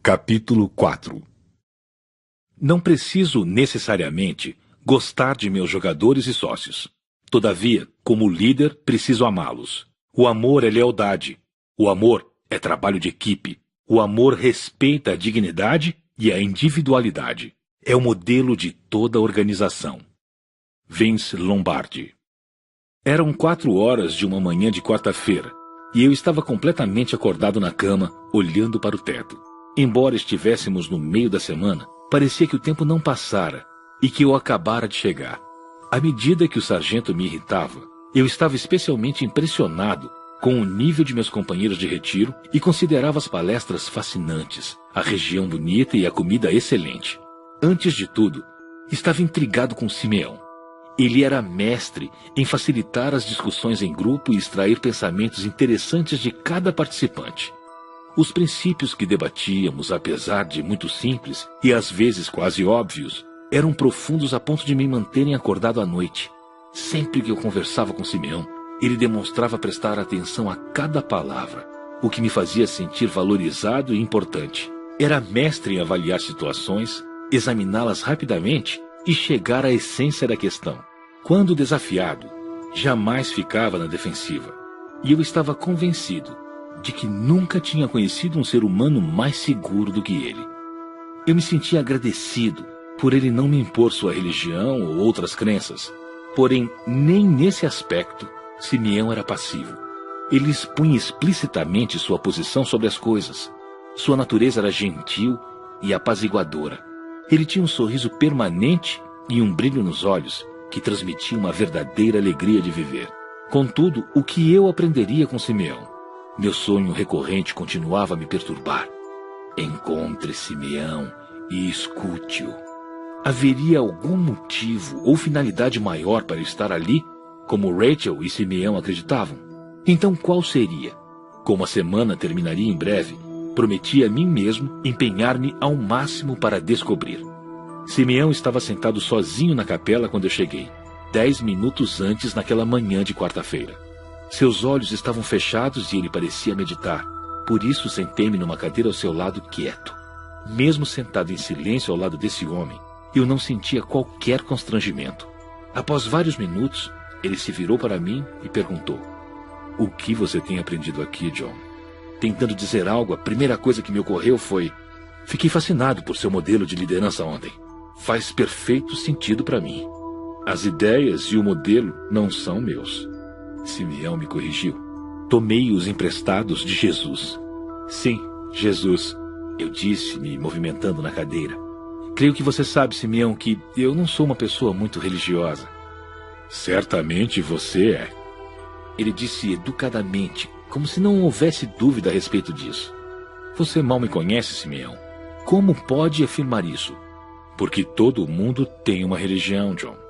Capítulo 4. Não preciso necessariamente gostar de meus jogadores e sócios. Todavia, como líder, preciso amá-los. O amor é lealdade. O amor é trabalho de equipe. O amor respeita a dignidade e a individualidade. É o modelo de toda organização. Vince Lombardi. Eram 4 horas de uma manhã de quarta-feira, e eu estava completamente acordado na cama, olhando para o teto. Embora estivéssemos no meio da semana, parecia que o tempo não passara e que eu acabara de chegar. À medida que o sargento me irritava, eu estava especialmente impressionado com o nível de meus companheiros de retiro e considerava as palestras fascinantes, a região bonita e a comida excelente. Antes de tudo, estava intrigado com Simeão. Ele era mestre em facilitar as discussões em grupo e extrair pensamentos interessantes de cada participante. Os princípios que debatíamos, apesar de muito simples e às vezes quase óbvios, eram profundos a ponto de me manterem acordado à noite. Sempre que eu conversava com Simeão, ele demonstrava prestar atenção a cada palavra, o que me fazia sentir valorizado e importante. Era mestre em avaliar situações, examiná-las rapidamente e chegar à essência da questão. Quando desafiado, jamais ficava na defensiva, e eu estava convencido de que nunca tinha conhecido um ser humano mais seguro do que ele. Eu me sentia agradecido por ele não me impor sua religião ou outras crenças, porém nem nesse aspecto Simeão era passivo. Ele expunha explicitamente sua posição sobre as coisas. Sua natureza era gentil e apaziguadora. Ele tinha um sorriso permanente e um brilho nos olhos que transmitia uma verdadeira alegria de viver. Contudo, o que eu aprenderia com Simeão? Meu sonho recorrente continuava a me perturbar. Encontre Simeão e escute-o. Haveria algum motivo ou finalidade maior para estar ali, como Rachel e Simeão acreditavam? Então qual seria? Como a semana terminaria em breve, prometi a mim mesmo empenhar-me ao máximo para descobrir. Simeão estava sentado sozinho na capela quando eu cheguei, 10 minutos antes naquela manhã de quarta-feira. Seus olhos estavam fechados e ele parecia meditar. Por isso sentei-me numa cadeira ao seu lado quieto. Mesmo sentado em silêncio ao lado desse homem, eu não sentia qualquer constrangimento. Após vários minutos, ele se virou para mim e perguntou: "O que você tem aprendido aqui, John?" Tentando dizer algo, a primeira coisa que me ocorreu foi: "Fiquei fascinado por seu modelo de liderança ontem. Faz perfeito sentido para mim. As ideias e o modelo não são meus." Simeão me corrigiu. "Tomei-os emprestados de Jesus." "Sim, Jesus," eu disse, me movimentando na cadeira. "Creio que você sabe, Simeão, que eu não sou uma pessoa muito religiosa." "Certamente você é." Ele disse educadamente, como se não houvesse dúvida a respeito disso. "Você mal me conhece, Simeão. Como pode afirmar isso?" "Porque todo mundo tem uma religião, John.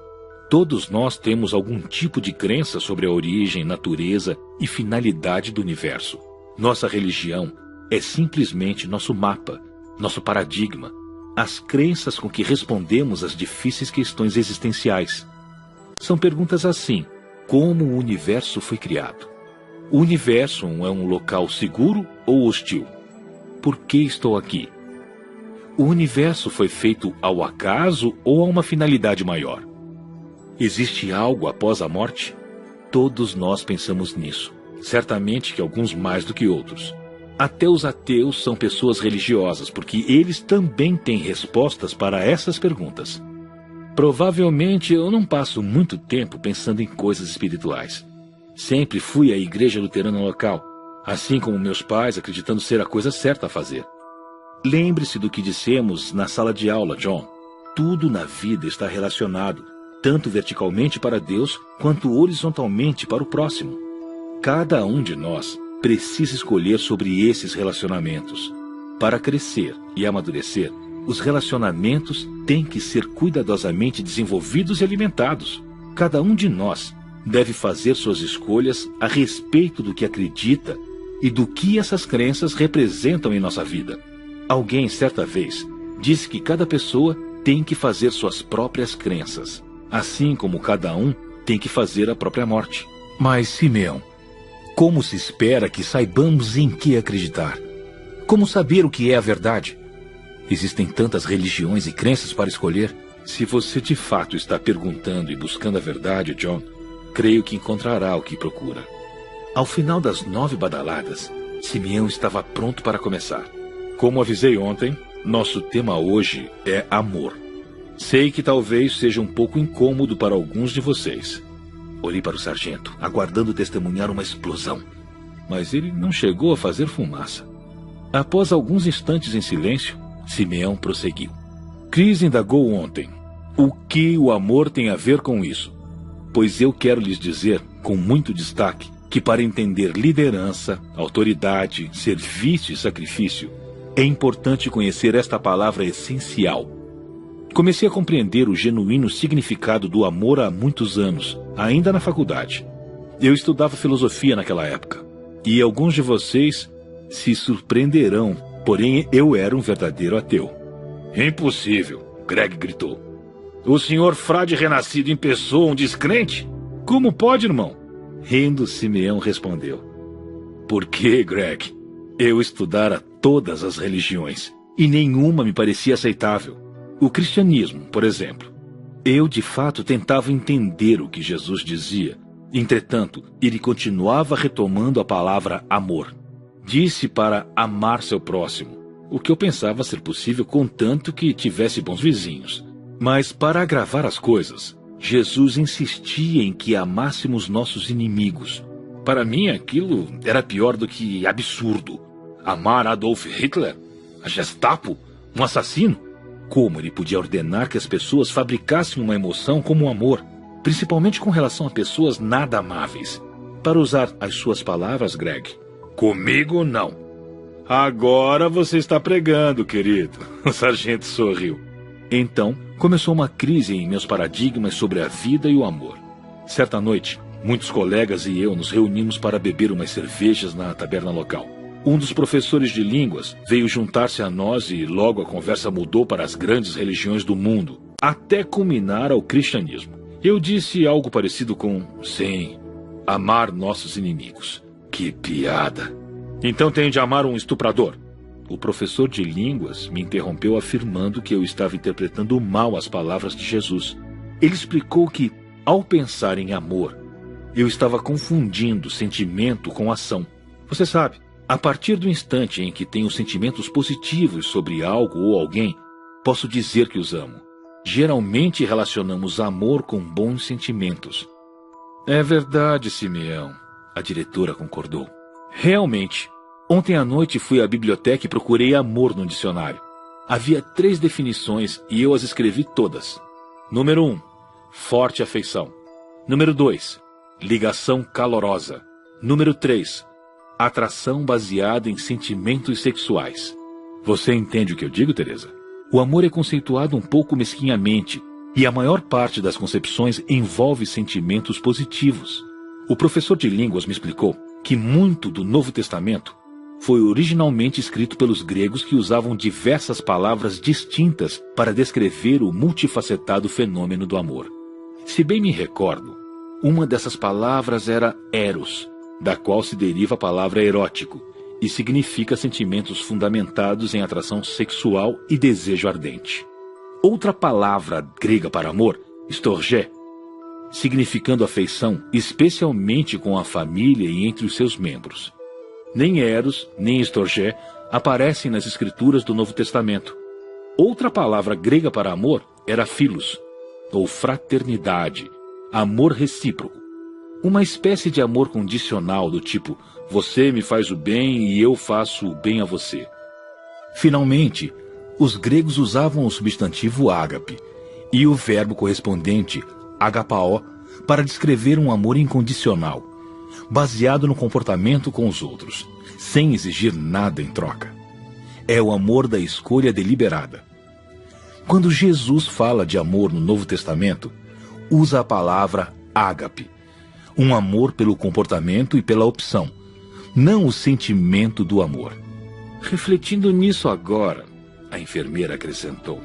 Todos nós temos algum tipo de crença sobre a origem, natureza e finalidade do universo. Nossa religião é simplesmente nosso mapa, nosso paradigma, as crenças com que respondemos às difíceis questões existenciais. São perguntas assim: como o universo foi criado? O universo é um local seguro ou hostil? Por que estou aqui? O universo foi feito ao acaso ou a uma finalidade maior? Existe algo após a morte? Todos nós pensamos nisso. Certamente que alguns mais do que outros. Até os ateus são pessoas religiosas, porque eles também têm respostas para essas perguntas. Provavelmente eu não passo muito tempo pensando em coisas espirituais. Sempre fui à igreja luterana local, assim como meus pais, acreditando ser a coisa certa a fazer. Lembre-se do que dissemos na sala de aula, John. Tudo na vida está relacionado, tanto verticalmente para Deus, quanto horizontalmente para o próximo. Cada um de nós precisa escolher sobre esses relacionamentos. Para crescer e amadurecer, os relacionamentos têm que ser cuidadosamente desenvolvidos e alimentados. Cada um de nós deve fazer suas escolhas a respeito do que acredita e do que essas crenças representam em nossa vida. Alguém, certa vez, disse que cada pessoa tem que fazer suas próprias crenças, assim como cada um tem que fazer a própria morte. Mas, Simeão, como se espera que saibamos em que acreditar? Como saber o que é a verdade? Existem tantas religiões e crenças para escolher. Se você de fato está perguntando e buscando a verdade, John, creio que encontrará o que procura. Ao final das 9 badaladas, Simeão estava pronto para começar. Como avisei ontem, nosso tema hoje é amor. Sei que talvez seja um pouco incômodo para alguns de vocês. Olhei para o sargento, aguardando testemunhar uma explosão. Mas ele não chegou a fazer fumaça. Após alguns instantes em silêncio, Simeão prosseguiu. Chris indagou ontem: o que o amor tem a ver com isso? Pois eu quero lhes dizer, com muito destaque, que para entender liderança, autoridade, serviço e sacrifício, é importante conhecer esta palavra essencial. Comecei a compreender o genuíno significado do amor há muitos anos, ainda na faculdade. Eu estudava filosofia naquela época, e alguns de vocês se surpreenderão, porém eu era um verdadeiro ateu. Impossível, Greg gritou. O senhor frade renascido em pessoa, um descrente? Como pode, irmão? Rindo, Simeão respondeu. Por que, Greg? Eu estudara todas as religiões, e nenhuma me parecia aceitável. O cristianismo, por exemplo. Eu, de fato, tentava entender o que Jesus dizia. Entretanto, ele continuava retomando a palavra amor. Disse para amar seu próximo, o que eu pensava ser possível contanto que tivesse bons vizinhos. Mas, para agravar as coisas, Jesus insistia em que amássemos nossos inimigos. Para mim, aquilo era pior do que absurdo. Amar Adolf Hitler? A Gestapo? Um assassino? Como ele podia ordenar que as pessoas fabricassem uma emoção como o amor, principalmente com relação a pessoas nada amáveis? Para usar as suas palavras, Greg, comigo não. Agora você está pregando, querido. O sargento sorriu. Então, começou uma crise em meus paradigmas sobre a vida e o amor. Certa noite, muitos colegas e eu nos reunimos para beber umas cervejas na taberna local. Um dos professores de línguas veio juntar-se a nós e logo a conversa mudou para as grandes religiões do mundo, até culminar ao cristianismo. Eu disse algo parecido com, sim, amar nossos inimigos. Que piada! Então tenho de amar um estuprador? O professor de línguas me interrompeu afirmando que eu estava interpretando mal as palavras de Jesus. Ele explicou que, ao pensar em amor, eu estava confundindo sentimento com ação. Você sabe, a partir do instante em que tenho sentimentos positivos sobre algo ou alguém, posso dizer que os amo. Geralmente relacionamos amor com bons sentimentos. É verdade, Simeão, a diretora concordou. Realmente, ontem à noite fui à biblioteca e procurei amor no dicionário. Havia 3 definições e eu as escrevi todas. Número 1, forte afeição. Número 2, ligação calorosa. Número 3, atração baseada em sentimentos sexuais. Você entende o que eu digo, Teresa? O amor é conceituado um pouco mesquinhamente, e a maior parte das concepções envolve sentimentos positivos. O professor de línguas me explicou que muito do Novo Testamento foi originalmente escrito pelos gregos que usavam diversas palavras distintas para descrever o multifacetado fenômeno do amor. Se bem me recordo, uma dessas palavras era eros, da qual se deriva a palavra erótico, e significa sentimentos fundamentados em atração sexual e desejo ardente. Outra palavra grega para amor, storgé, significando afeição, especialmente com a família e entre os seus membros. Nem eros, nem storgé aparecem nas escrituras do Novo Testamento. Outra palavra grega para amor era philos, ou fraternidade, amor recíproco. Uma espécie de amor condicional do tipo, você me faz o bem e eu faço o bem a você. Finalmente, os gregos usavam o substantivo ágape e o verbo correspondente, agapao, para descrever um amor incondicional, baseado no comportamento com os outros, sem exigir nada em troca. É o amor da escolha deliberada. Quando Jesus fala de amor no Novo Testamento, usa a palavra ágape, um amor pelo comportamento e pela opção, não o sentimento do amor. Refletindo nisso agora, a enfermeira acrescentou,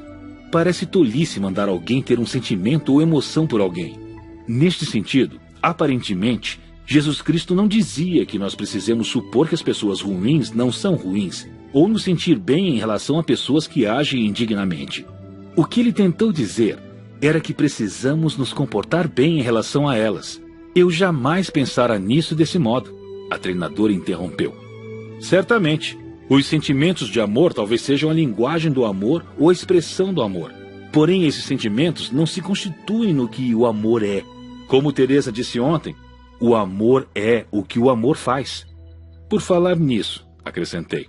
parece tolice mandar alguém ter um sentimento ou emoção por alguém. Neste sentido, aparentemente, Jesus Cristo não dizia que nós precisamos supor que as pessoas ruins não são ruins, ou nos sentir bem em relação a pessoas que agem indignamente. O que ele tentou dizer era que precisamos nos comportar bem em relação a elas. Eu jamais pensara nisso desse modo. A treinadora interrompeu. Certamente, os sentimentos de amor talvez sejam a linguagem do amor ou a expressão do amor. Porém, esses sentimentos não se constituem no que o amor é. Como Teresa disse ontem, o amor é o que o amor faz. Por falar nisso, acrescentei,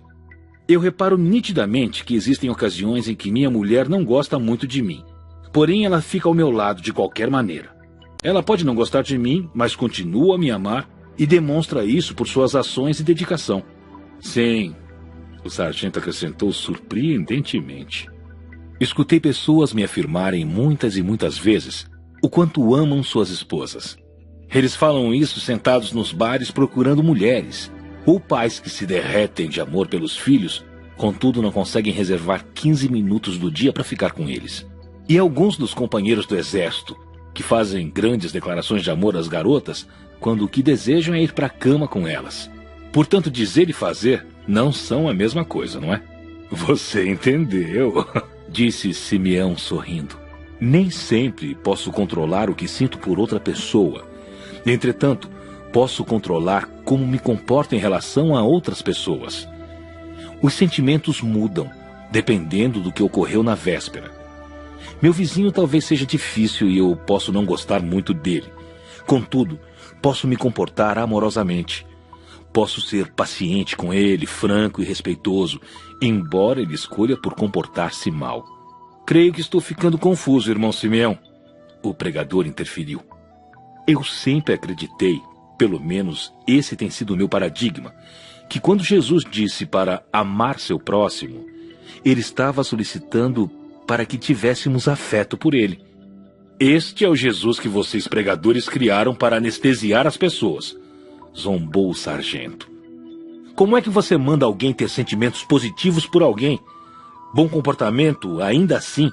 eu reparo nitidamente que existem ocasiões em que minha mulher não gosta muito de mim. Porém, ela fica ao meu lado de qualquer maneira. Ela pode não gostar de mim, mas continua a me amar e demonstra isso por suas ações e dedicação. Sim, o sargento acrescentou surpreendentemente. Escutei pessoas me afirmarem muitas e muitas vezes o quanto amam suas esposas. Eles falam isso sentados nos bares procurando mulheres, ou pais que se derretem de amor pelos filhos, contudo não conseguem reservar 15 minutos do dia para ficar com eles. E alguns dos companheiros do exército, que fazem grandes declarações de amor às garotas, quando o que desejam é ir para a cama com elas. Portanto, dizer e fazer não são a mesma coisa, não é? Você entendeu, disse Simeão sorrindo. Nem sempre posso controlar o que sinto por outra pessoa. Entretanto, posso controlar como me comporto em relação a outras pessoas. Os sentimentos mudam, dependendo do que ocorreu na véspera. Meu vizinho talvez seja difícil e eu posso não gostar muito dele. Contudo, posso me comportar amorosamente. Posso ser paciente com ele, franco e respeitoso, embora ele escolha por comportar-se mal. Creio que estou ficando confuso, irmão Simeão. O pregador interferiu. Eu sempre acreditei, pelo menos esse tem sido o meu paradigma, que quando Jesus disse para amar seu próximo, ele estava solicitando para que tivéssemos afeto por ele. Este é o Jesus que vocês pregadores criaram para anestesiar as pessoas, zombou o sargento. Como é que você manda alguém ter sentimentos positivos por alguém? Bom comportamento, ainda assim,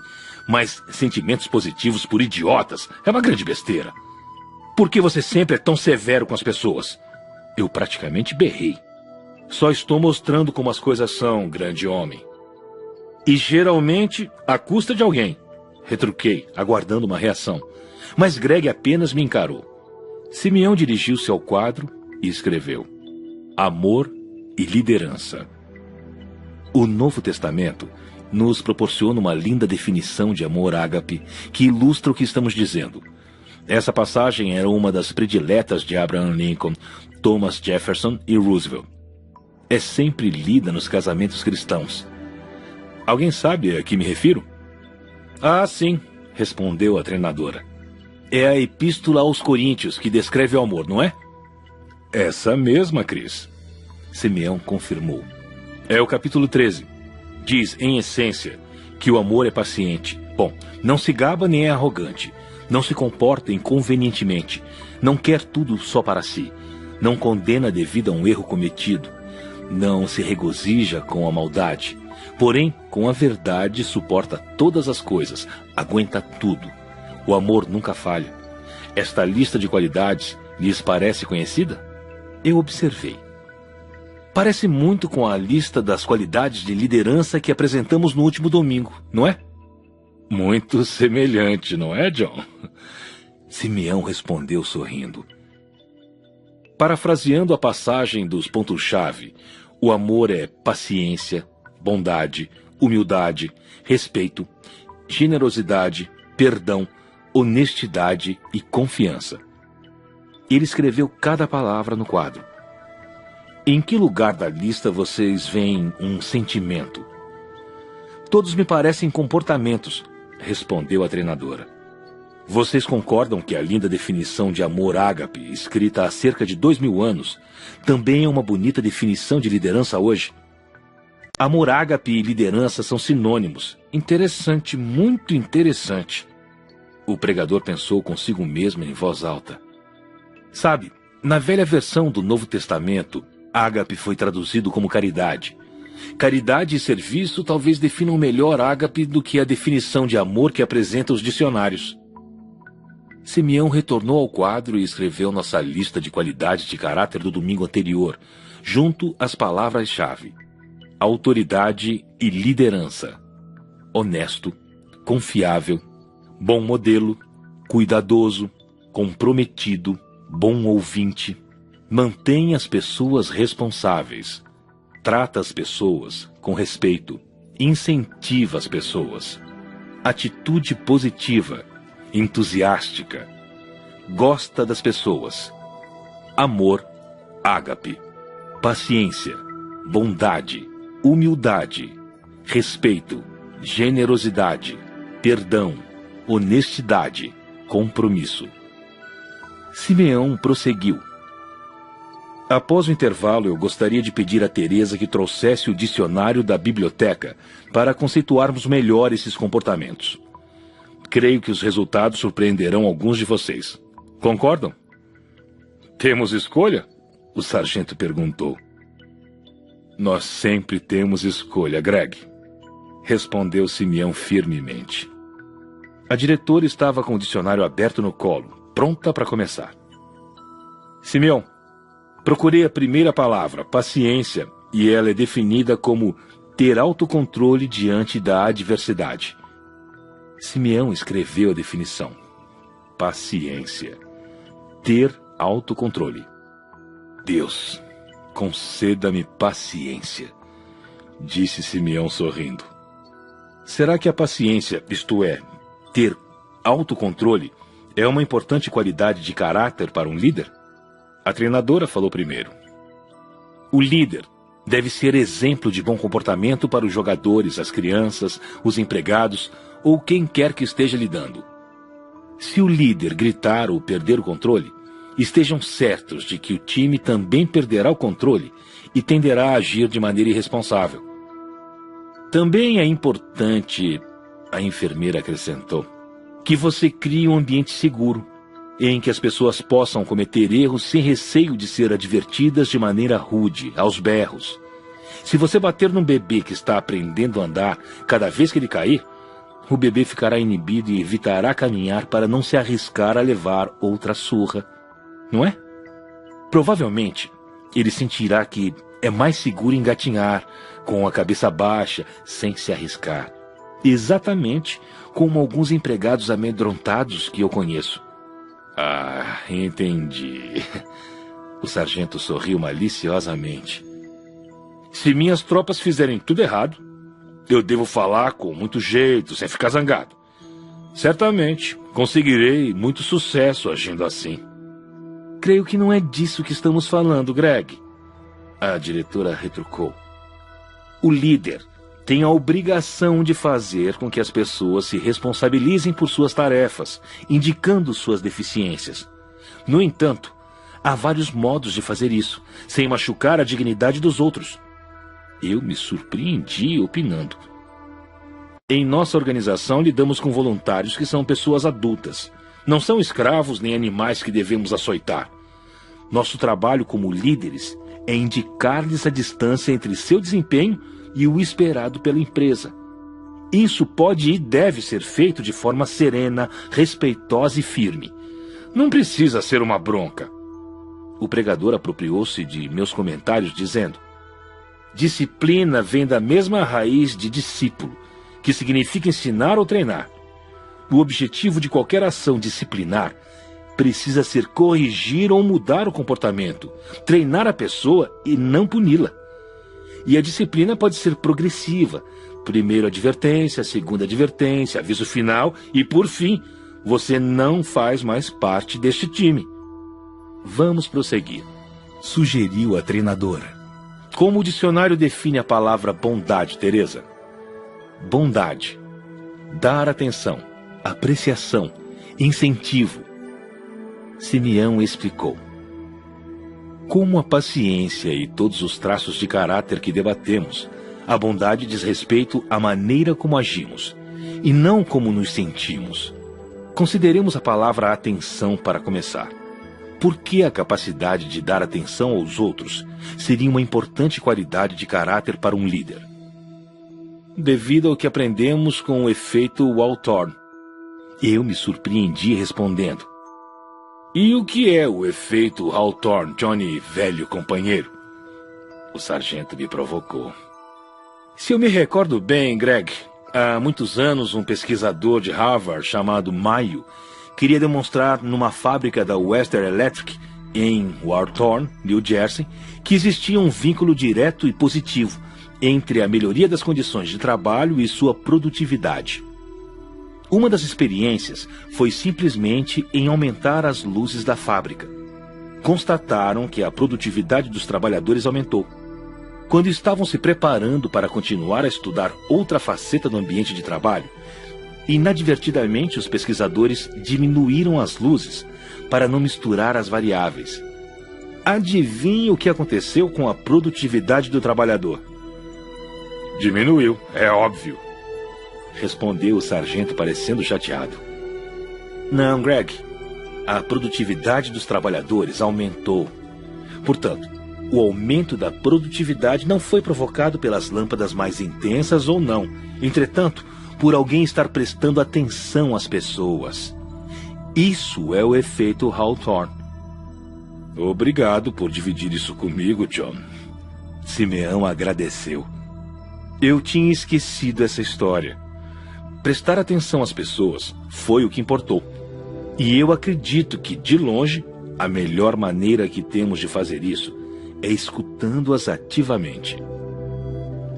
mas sentimentos positivos por idiotas é uma grande besteira. Por que você sempre é tão severo com as pessoas? Eu praticamente berrei. Só estou mostrando como as coisas são, grande homem. E geralmente, à custa de alguém. Retruquei, aguardando uma reação. Mas Greg apenas me encarou. Simeão dirigiu-se ao quadro e escreveu: Amor e liderança. O Novo Testamento nos proporciona uma linda definição de amor ágape que ilustra o que estamos dizendo. Essa passagem era uma das prediletas de Abraham Lincoln, Thomas Jefferson e Roosevelt. É sempre lida nos casamentos cristãos. Alguém sabe a que me refiro? Ah, sim, respondeu a treinadora. É a Epístola aos Coríntios que descreve o amor, não é? Essa mesma, Cris. Simeão confirmou. É o capítulo 13. Diz, em essência, que o amor é paciente. Bom, não se gaba nem é arrogante. Não se comporta inconvenientemente. Não quer tudo só para si. Não condena devido a um erro cometido. Não se regozija com a maldade. Porém, com a verdade suporta todas as coisas. Aguenta tudo. O amor nunca falha. Esta lista de qualidades lhes parece conhecida? Eu observei. Parece muito com a lista das qualidades de liderança que apresentamos no último domingo, não é? Muito semelhante, não é, John? Simeão respondeu sorrindo. Parafraseando a passagem dos pontos-chave, o amor é paciência, bondade, humildade, respeito, generosidade, perdão, honestidade e confiança. Ele escreveu cada palavra no quadro. Em que lugar da lista vocês veem um sentimento? Todos me parecem comportamentos, respondeu a treinadora. Vocês concordam que a linda definição de amor ágape, escrita há cerca de 2000 anos, também é uma bonita definição de liderança hoje? Amor ágape e liderança são sinônimos. Interessante, muito interessante. O pregador pensou consigo mesmo em voz alta. Sabe, na velha versão do Novo Testamento, ágape foi traduzido como caridade. Caridade e serviço talvez definam melhor ágape do que a definição de amor que apresenta os dicionários. Simeão retornou ao quadro e escreveu nossa lista de qualidades de caráter do domingo anterior, junto às palavras-chave. autoridade e liderança. Honesto, confiável, bom modelo, cuidadoso, comprometido, bom ouvinte, mantém as pessoas responsáveis, trata as pessoas com respeito, incentiva as pessoas, atitude positiva, entusiástica, gosta das pessoas, amor, ágape, paciência, bondade, humildade, respeito, generosidade, perdão, honestidade, compromisso. Simeão prosseguiu. Após o intervalo, eu gostaria de pedir a Teresa que trouxesse o dicionário da biblioteca para conceituarmos melhor esses comportamentos. Creio que os resultados surpreenderão alguns de vocês. Concordam? Temos escolha? O sargento perguntou. Nós sempre temos escolha, Greg, respondeu Simeão firmemente. A diretora estava com o dicionário aberto no colo, pronta para começar. Simeão, procurei a primeira palavra, paciência, e ela é definida como ter autocontrole diante da adversidade. Simeão escreveu a definição. Paciência. Ter autocontrole. Deus, conceda-me paciência, disse Simeão sorrindo. Será que a paciência, isto é, ter autocontrole, é uma importante qualidade de caráter para um líder? A treinadora falou primeiro. O líder deve ser exemplo de bom comportamento para os jogadores, as crianças, os empregados ou quem quer que esteja lidando. Se o líder gritar ou perder o controle, estejam certos de que o time também perderá o controle e tenderá a agir de maneira irresponsável. Também é importante, a enfermeira acrescentou, que você crie um ambiente seguro, em que as pessoas possam cometer erros sem receio de ser advertidas de maneira rude, aos berros. Se você bater num bebê que está aprendendo a andar cada vez que ele cair, o bebê ficará inibido e evitará caminhar para não se arriscar a levar outra surra. Não é? Provavelmente, ele sentirá que é mais seguro engatinhar, com a cabeça baixa, sem se arriscar. Exatamente como alguns empregados amedrontados que eu conheço. Ah, entendi. O sargento sorriu maliciosamente. Se minhas tropas fizerem tudo errado, eu devo falar com muito jeito, sem ficar zangado. Certamente, conseguirei muito sucesso agindo assim. Creio que não é disso que estamos falando, Greg. A diretora retrucou. O líder tem a obrigação de fazer com que as pessoas se responsabilizem por suas tarefas, indicando suas deficiências. No entanto, há vários modos de fazer isso, sem machucar a dignidade dos outros. Eu me surpreendi opinando. Em nossa organização, lidamos com voluntários que são pessoas adultas. Não são escravos nem animais que devemos açoitar. Nosso trabalho como líderes é indicar-lhes a distância entre seu desempenho e o esperado pela empresa. Isso pode e deve ser feito de forma serena, respeitosa e firme. Não precisa ser uma bronca. O pregador apropriou-se de meus comentários dizendo: disciplina vem da mesma raiz de discípulo, que significa ensinar ou treinar. O objetivo de qualquer ação disciplinar precisa ser corrigir ou mudar o comportamento, treinar a pessoa e não puni-la. E a disciplina pode ser progressiva. Primeiro advertência, segunda advertência, aviso final e, por fim, você não faz mais parte deste time. Vamos prosseguir, sugeriu a treinadora. Como o dicionário define a palavra bondade, Teresa? Bondade. Dar atenção, apreciação, incentivo. Simeão explicou. Como a paciência e todos os traços de caráter que debatemos, a bondade diz respeito à maneira como agimos, e não como nos sentimos. Consideremos a palavra atenção para começar. Por que a capacidade de dar atenção aos outros seria uma importante qualidade de caráter para um líder? Devido ao que aprendemos com o efeito Hawthorne. Eu me surpreendi respondendo. E o que é o efeito Hawthorne, Johnny, velho companheiro? O sargento me provocou. Se eu me recordo bem, Greg, há muitos anos um pesquisador de Harvard chamado Mayo queria demonstrar numa fábrica da Western Electric, em Hawthorne, New Jersey, que existia um vínculo direto e positivo entre a melhoria das condições de trabalho e sua produtividade. Uma das experiências foi simplesmente em aumentar as luzes da fábrica. Constataram que a produtividade dos trabalhadores aumentou. Quando estavam se preparando para continuar a estudar outra faceta do ambiente de trabalho, inadvertidamente os pesquisadores diminuíram as luzes para não misturar as variáveis. Adivinhe o que aconteceu com a produtividade do trabalhador? Diminuiu, é óbvio, respondeu o sargento parecendo chateado. Não, Greg, a produtividade dos trabalhadores aumentou. Portanto, o aumento da produtividade não foi provocado pelas lâmpadas mais intensas ou não. Entretanto, por alguém estar prestando atenção às pessoas. Isso é o efeito Hawthorne. Obrigado por dividir isso comigo, John. Simeão agradeceu. Eu tinha esquecido essa história. Prestar atenção às pessoas foi o que importou. E eu acredito que, de longe, a melhor maneira que temos de fazer isso é escutando-as ativamente.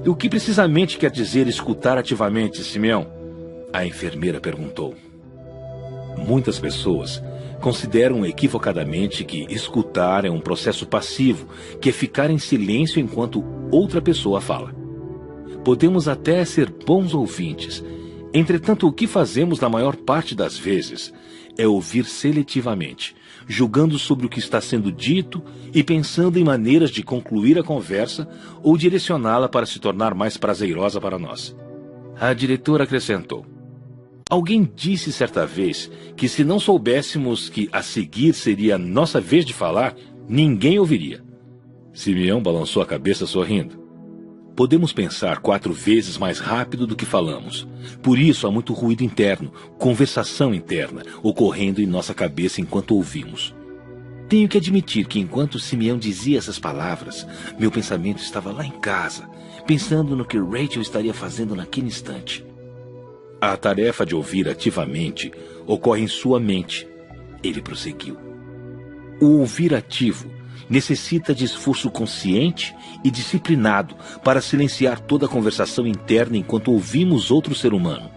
O que precisamente quer dizer escutar ativamente, Simeão? A enfermeira perguntou. Muitas pessoas consideram equivocadamente que escutar é um processo passivo, que é ficar em silêncio enquanto outra pessoa fala. Podemos até ser bons ouvintes. Entretanto, o que fazemos na maior parte das vezes é ouvir seletivamente, julgando sobre o que está sendo dito e pensando em maneiras de concluir a conversa ou direcioná-la para se tornar mais prazerosa para nós. A diretora acrescentou. Alguém disse certa vez que se não soubéssemos que a seguir seria nossa vez de falar, ninguém ouviria. Simeão balançou a cabeça sorrindo. Podemos pensar 4 vezes mais rápido do que falamos. Por isso há muito ruído interno, conversação interna, ocorrendo em nossa cabeça enquanto ouvimos. Tenho que admitir que enquanto Simeão dizia essas palavras, meu pensamento estava lá em casa, pensando no que Rachel estaria fazendo naquele instante. A tarefa de ouvir ativamente ocorre em sua mente. Ele prosseguiu. O ouvir ativo necessita de esforço consciente e disciplinado para silenciar toda a conversação interna enquanto ouvimos outro ser humano.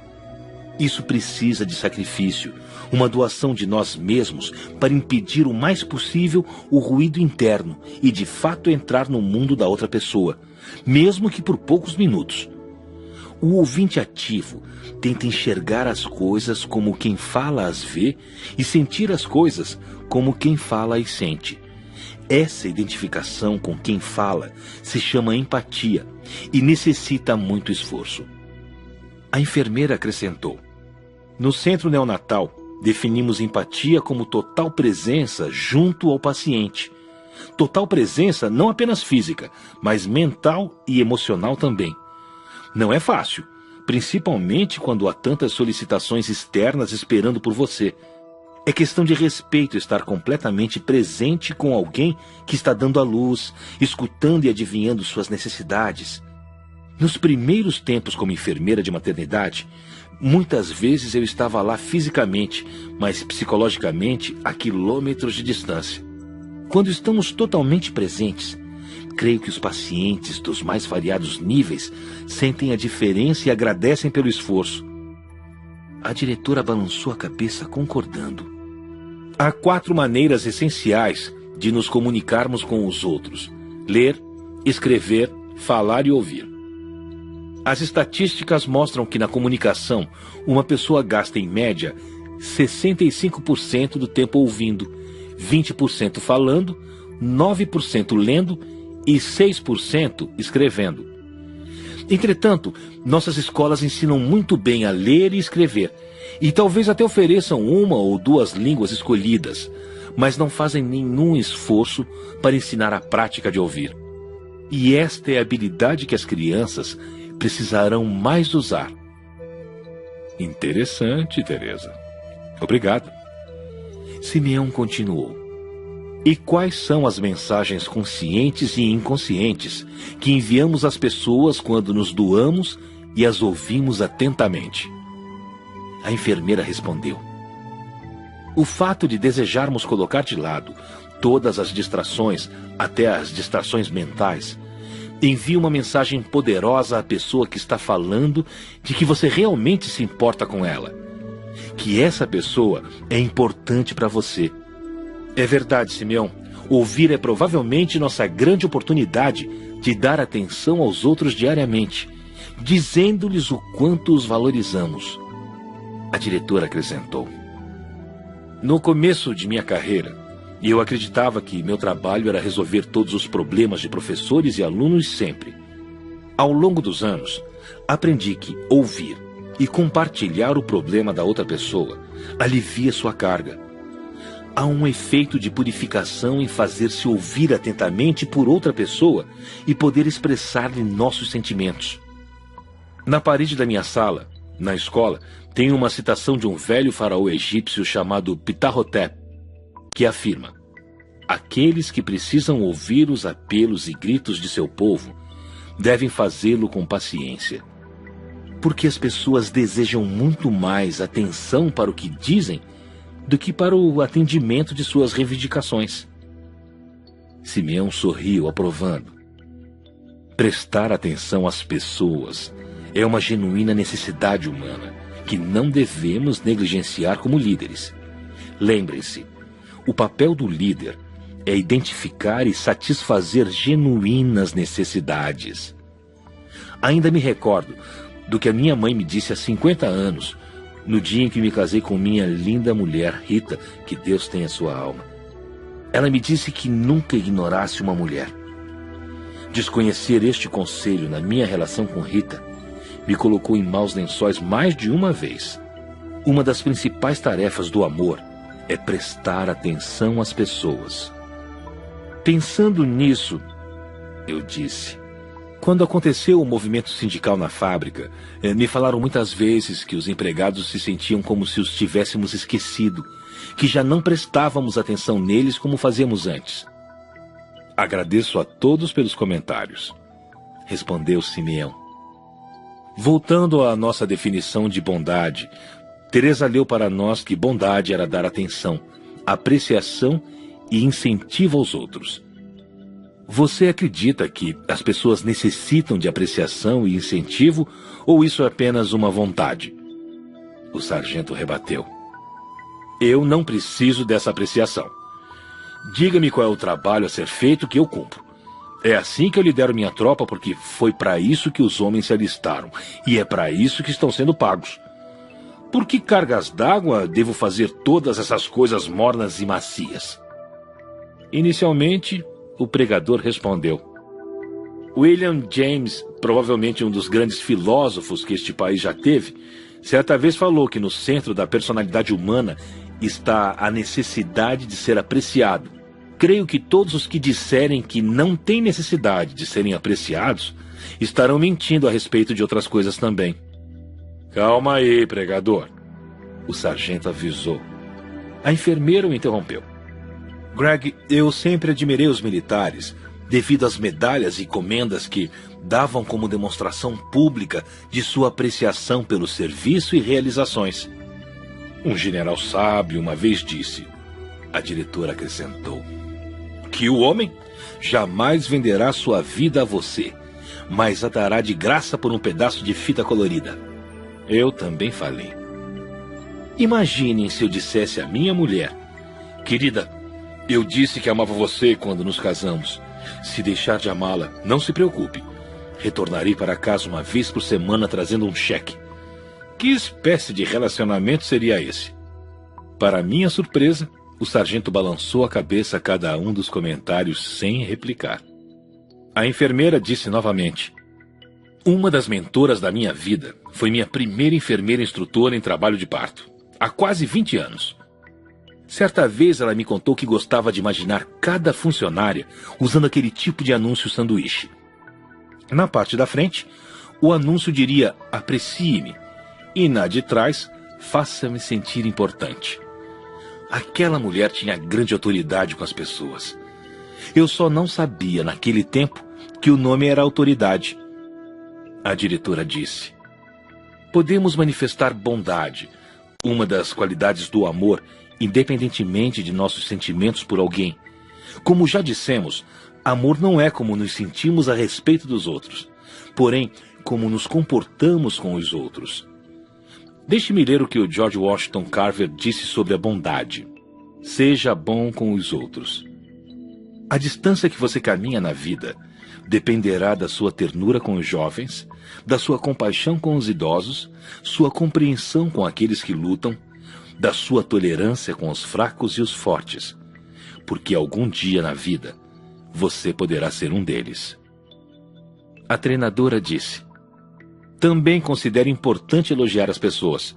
Isso precisa de sacrifício, uma doação de nós mesmos para impedir o mais possível o ruído interno e de fato entrar no mundo da outra pessoa, mesmo que por poucos minutos. O ouvinte ativo tenta enxergar as coisas como quem fala as vê e sentir as coisas como quem fala as sente. Essa identificação com quem fala se chama empatia e necessita muito esforço. A enfermeira acrescentou. No centro neonatal, definimos empatia como total presença junto ao paciente. Total presença não apenas física, mas mental e emocional também. Não é fácil, principalmente quando há tantas solicitações externas esperando por você. É questão de respeito estar completamente presente com alguém que está dando à luz, escutando e adivinhando suas necessidades. Nos primeiros tempos como enfermeira de maternidade, muitas vezes eu estava lá fisicamente, mas psicologicamente a quilômetros de distância. Quando estamos totalmente presentes, creio que os pacientes dos mais variados níveis sentem a diferença e agradecem pelo esforço. A diretora balançou a cabeça concordando. Há 4 maneiras essenciais de nos comunicarmos com os outros: ler, escrever, falar e ouvir. As estatísticas mostram que na comunicação, uma pessoa gasta em média 65% do tempo ouvindo, 20% falando, 9% lendo e 6% escrevendo. Entretanto, nossas escolas ensinam muito bem a ler e escrever, e talvez até ofereçam 1 ou 2 línguas escolhidas, mas não fazem nenhum esforço para ensinar a prática de ouvir. E esta é a habilidade que as crianças precisarão mais usar. Interessante, Teresa. Obrigado. Simeão continuou. E quais são as mensagens conscientes e inconscientes que enviamos às pessoas quando nos doamos e as ouvimos atentamente? A enfermeira respondeu: o fato de desejarmos colocar de lado todas as distrações, até as distrações mentais, envia uma mensagem poderosa à pessoa que está falando de que você realmente se importa com ela, que essa pessoa é importante para você. É verdade, Simeão. Ouvir é provavelmente nossa grande oportunidade de dar atenção aos outros diariamente, dizendo-lhes o quanto os valorizamos. A diretora acrescentou: no começo de minha carreira, eu acreditava que meu trabalho era resolver todos os problemas de professores e alunos sempre. Ao longo dos anos, aprendi que ouvir e compartilhar o problema da outra pessoa alivia sua carga. Há um efeito de purificação em fazer-se ouvir atentamente por outra pessoa e poder expressar-lhe nossos sentimentos. Na parede da minha sala, na escola, tem uma citação de um velho faraó egípcio chamado Ptahhotep, que afirma: aqueles que precisam ouvir os apelos e gritos de seu povo devem fazê-lo com paciência. Porque as pessoas desejam muito mais atenção para o que dizem do que para o atendimento de suas reivindicações. Simeão sorriu, aprovando. Prestar atenção às pessoas é uma genuína necessidade humana que não devemos negligenciar como líderes. Lembrem-se, o papel do líder é identificar e satisfazer genuínas necessidades. Ainda me recordo do que a minha mãe me disse há 50 anos, no dia em que me casei com minha linda mulher, Rita, que Deus tenha sua alma. Ela me disse que nunca ignorasse uma mulher. Desconhecer este conselho na minha relação com Rita me colocou em maus lençóis mais de uma vez. Uma das principais tarefas do amor é prestar atenção às pessoas. Pensando nisso, eu disse: quando aconteceu o movimento sindical na fábrica, me falaram muitas vezes que os empregados se sentiam como se os tivéssemos esquecido, que já não prestávamos atenção neles como fazíamos antes. Agradeço a todos pelos comentários, respondeu Simeão. Voltando à nossa definição de bondade, Teresa leu para nós que bondade era dar atenção, apreciação e incentivo aos outros. Você acredita que as pessoas necessitam de apreciação e incentivo, ou isso é apenas uma vontade? O sargento rebateu: eu não preciso dessa apreciação. Diga-me qual é o trabalho a ser feito que eu cumpro. É assim que eu lidero minha tropa, porque foi para isso que os homens se alistaram, e é para isso que estão sendo pagos. Por que cargas d'água devo fazer todas essas coisas mornas e macias? Inicialmente, o pregador respondeu: William James, provavelmente um dos grandes filósofos que este país já teve, certa vez falou que no centro da personalidade humana está a necessidade de ser apreciado. Creio que todos os que disserem que não têm necessidade de serem apreciados estarão mentindo a respeito de outras coisas também. Calma aí, pregador, o sargento avisou. A enfermeira o interrompeu. Greg, eu sempre admirei os militares, devido às medalhas e comendas que davam como demonstração pública de sua apreciação pelo serviço e realizações. Um general sábio uma vez disse, a diretora acrescentou, que o homem jamais venderá sua vida a você, mas a dará de graça por um pedaço de fita colorida. Eu também falei. Imaginem se eu dissesse à minha mulher, querida, eu disse que amava você quando nos casamos. Se deixar de amá-la, não se preocupe. Retornarei para casa uma vez por semana trazendo um cheque. Que espécie de relacionamento seria esse? Para minha surpresa, o sargento balançou a cabeça a cada um dos comentários sem replicar. A enfermeira disse novamente, uma das mentoras da minha vida foi minha primeira enfermeira instrutora em trabalho de parto, há quase 20 anos. Certa vez ela me contou que gostava de imaginar cada funcionária usando aquele tipo de anúncio sanduíche. Na parte da frente, o anúncio diria, aprecie-me, e na de trás, faça-me sentir importante. Aquela mulher tinha grande autoridade com as pessoas. Eu só não sabia, naquele tempo, que o nome era autoridade. A diretora disse: podemos manifestar bondade, uma das qualidades do amor, independentemente de nossos sentimentos por alguém. Como já dissemos, amor não é como nos sentimos a respeito dos outros, porém, como nos comportamos com os outros. Deixe-me ler o que o George Washington Carver disse sobre a bondade. Seja bom com os outros. A distância que você caminha na vida dependerá da sua ternura com os jovens, da sua compaixão com os idosos, sua compreensão com aqueles que lutam, da sua tolerância com os fracos e os fortes, porque algum dia na vida você poderá ser um deles. A treinadora disse: também considere importante elogiar as pessoas.